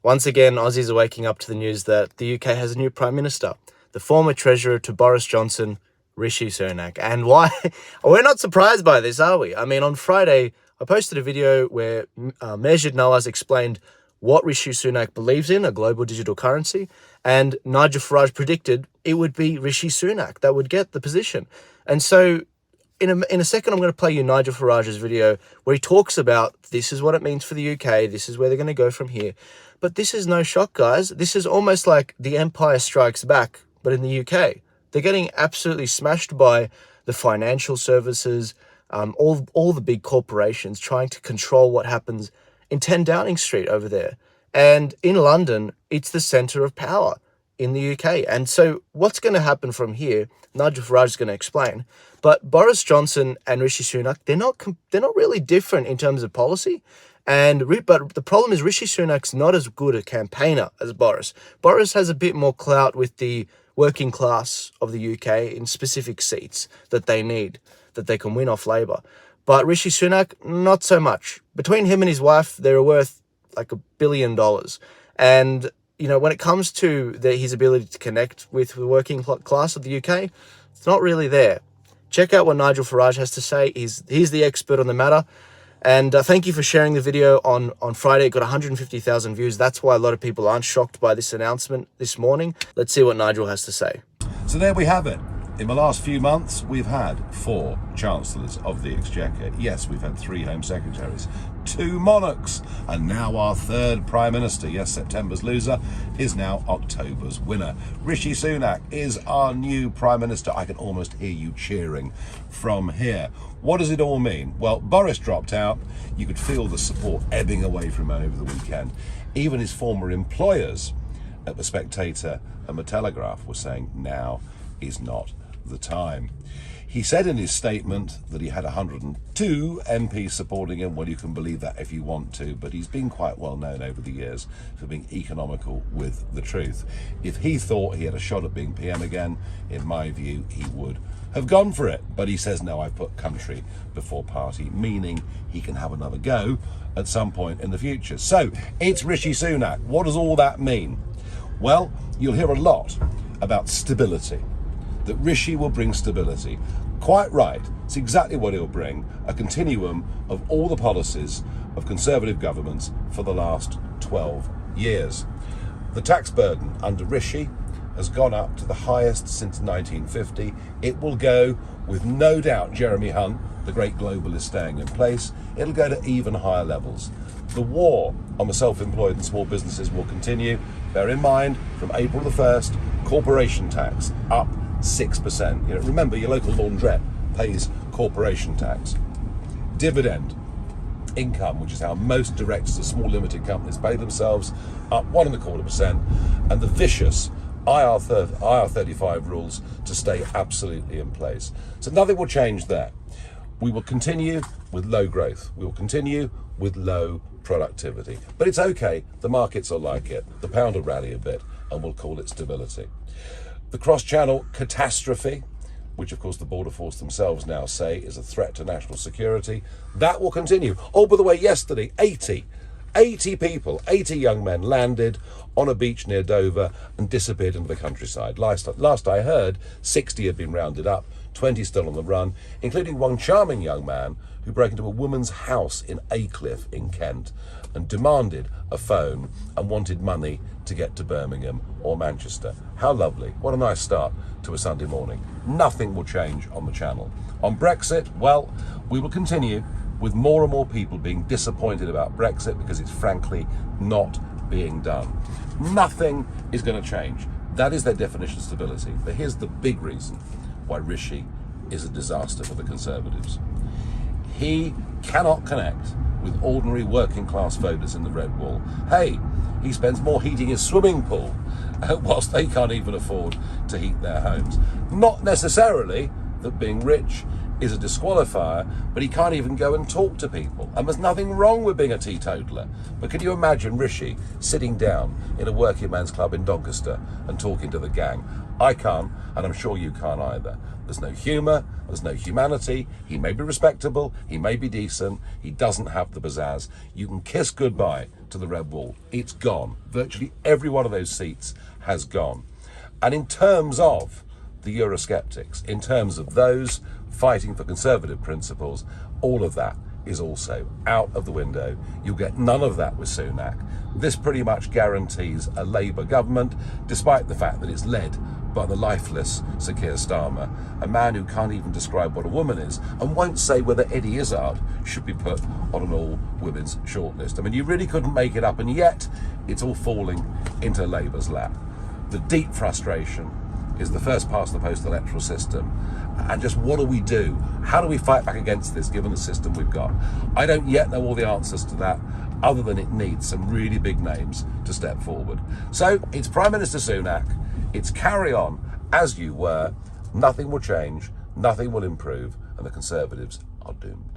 Once again, Aussies are waking up to the news that the UK has a new Prime Minister, the former Treasurer to Boris Johnson, Rishi Sunak. And why? We're not surprised by this, are we? I mean, on Friday, I posted a video where Mejid Nawaz explained what Rishi Sunak believes in, a global digital currency, and Nigel Farage predicted it would be Rishi Sunak that would get the position. And so in a second, I'm going to play you Nigel Farage's video where he talks about this is what it means for the UK, this is where they're going to go from here. But this is no shock, guys. This is almost like the Empire Strikes Back, but in the UK. They're getting absolutely smashed by the financial services, all the big corporations trying to control what happens in 10 Downing Street over there. And in London, it's the centre of power in the UK. And so what's going to happen from here, Nigel Farage is going to explain. But Boris Johnson and Rishi Sunak, they're not really different in terms of policy. But the problem is Rishi Sunak's not as good a campaigner as Boris. Boris has a bit more clout with the working class of the UK in specific seats that they need, that they can win off Labour. But Rishi Sunak, not so much. Between him and his wife, they're worth like $1 billion. And, you know, when it comes to his ability to connect with the working class of the UK, it's not really there. Check out what Nigel Farage has to say. He's the expert on the matter. And thank you for sharing the video on Friday. It got 150,000 views. That's why a lot of people aren't shocked by this announcement this morning. Let's see what Nigel has to say. So there we have it. In the last few months, we've had 4 Chancellors of the Exchequer. Yes, we've had 3 Home Secretaries, 2 monarchs, and now our 3rd Prime Minister. Yes, September's loser is now October's winner. Rishi Sunak is our new Prime Minister. I can almost hear you cheering from here. What does it all mean? Well, Boris dropped out. You could feel the support ebbing away from him over the weekend. Even his former employers at The Spectator and The Telegraph were saying now is not the time. He said in his statement that he had 102 MPs supporting him. Well, you can believe that if you want to, but he's been quite well known over the years for being economical with the truth. If he thought he had a shot at being PM again, in my view, he would have gone for it. But he says, no, I put country before party, meaning he can have another go at some point in the future. So it's Rishi Sunak. What does all that mean? Well, you'll hear a lot about stability, that Rishi will bring stability. Quite right, it's exactly what he'll bring, a continuum of all the policies of Conservative governments for the last 12 years. The tax burden under Rishi has gone up to the highest since 1950. It will go, with no doubt, Jeremy Hunt, the great globalist, staying in place. It'll go to even higher levels. The war on the self-employed and small businesses will continue. Bear in mind, from April the 1st, corporation tax up 6%. You know, remember, your local laundrette pays corporation tax. Dividend income, which is how most directors of small limited companies pay themselves, up 1.25%, and the vicious IR35 rules to stay absolutely in place. So nothing will change there. We will continue with low growth. We will continue with low productivity. But it's okay. The markets will like it. The pound will rally a bit, and we'll call it stability. The cross-channel catastrophe, which of course the Border Force themselves now say is a threat to national security, that will continue. Oh, by the way, yesterday, 80 people, 80 young men landed on a beach near Dover and disappeared into the countryside. Last I heard, 60 had been rounded up, 20 still on the run, including one charming young man who broke into a woman's house in Aycliffe in Kent and demanded a phone and wanted money to get to Birmingham or Manchester. How lovely. What a nice start to a Sunday morning. Nothing will change on the channel. On Brexit, well, we will continue with more and more people being disappointed about Brexit because it's frankly not being done. Nothing is going to change. That is their definition of stability. But here's the big reason why Rishi is a disaster for the Conservatives. He cannot connect with ordinary working class voters in the Red Wall. Hey, he spends more heating his swimming pool whilst they can't even afford to heat their homes. Not necessarily that being rich is a disqualifier, but he can't even go and talk to people. And there's nothing wrong with being a teetotaler. But can you imagine Rishi sitting down in a working man's club in Doncaster and talking to the gang? I can't, and I'm sure you can't either. There's no humour, there's no humanity. He may be respectable, he may be decent, he doesn't have the pizzazz. You can kiss goodbye to the Red Wall. It's gone. Virtually every one of those seats has gone. And in terms of the Eurosceptics, in terms of those fighting for conservative principles, all of that is also out of the window. You'll get none of that with Sunak. This pretty much guarantees a Labour government, despite the fact that it's led by the lifeless Sir Keir Starmer, a man who can't even describe what a woman is and won't say whether Eddie Izzard should be put on an all-women's shortlist. I mean, you really couldn't make it up, and yet it's all falling into Labour's lap. The deep frustration is the first past the post electoral system, and just what do we do? How do we fight back against this given the system we've got? I don't yet know all the answers to that, other than it needs some really big names to step forward. So it's Prime Minister Sunak, it's carry on as you were, nothing will change, nothing will improve, and the Conservatives are doomed.